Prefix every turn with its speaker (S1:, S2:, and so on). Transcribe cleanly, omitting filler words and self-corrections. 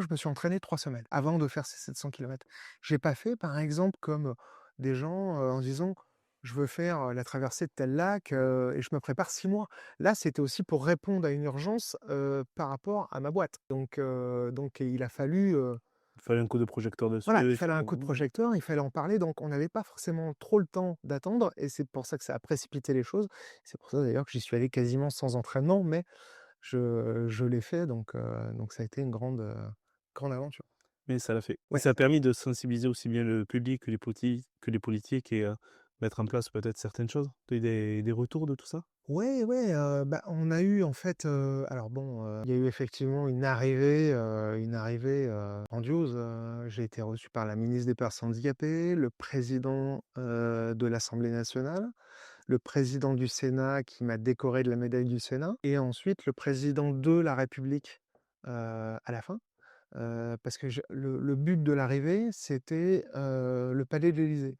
S1: je me suis entraîné 3 semaines avant de faire ces 700 kilomètres. J'ai pas fait, par exemple, comme, des gens, en disant: «Je veux faire, la traversée de tel lac, et je me prépare 6 mois». Là, c'était aussi pour répondre à une urgence, par rapport à ma boîte. Donc il a fallu,
S2: Il fallait un coup de projecteur
S1: voilà,
S2: dessus
S1: il
S2: et
S1: fallait un
S2: faire
S1: coup de projecteur, il fallait en parler, donc on n'avait pas forcément trop le temps d'attendre et c'est pour ça que ça a précipité les choses. C'est pour ça d'ailleurs que j'y suis allé quasiment sans entraînement, mais je l'ai fait donc ça a été une grande aventure.
S2: mais ça l'a fait et
S1: Ouais.
S2: ça a permis de sensibiliser aussi bien le public que les politiques et mettre en place peut-être certaines choses? Tu as eu des retours de tout ça?
S1: Ouais, ouais, bah, on a eu en fait, alors bon, il y a eu effectivement une arrivée grandiose, j'ai été reçu par la ministre des Personnes handicapées, le président, de l'Assemblée nationale, le président du Sénat qui m'a décoré de la médaille du Sénat et ensuite le président de la République, à la fin, parce que je le but de l'arrivée, c'était, le palais de l'Élysée.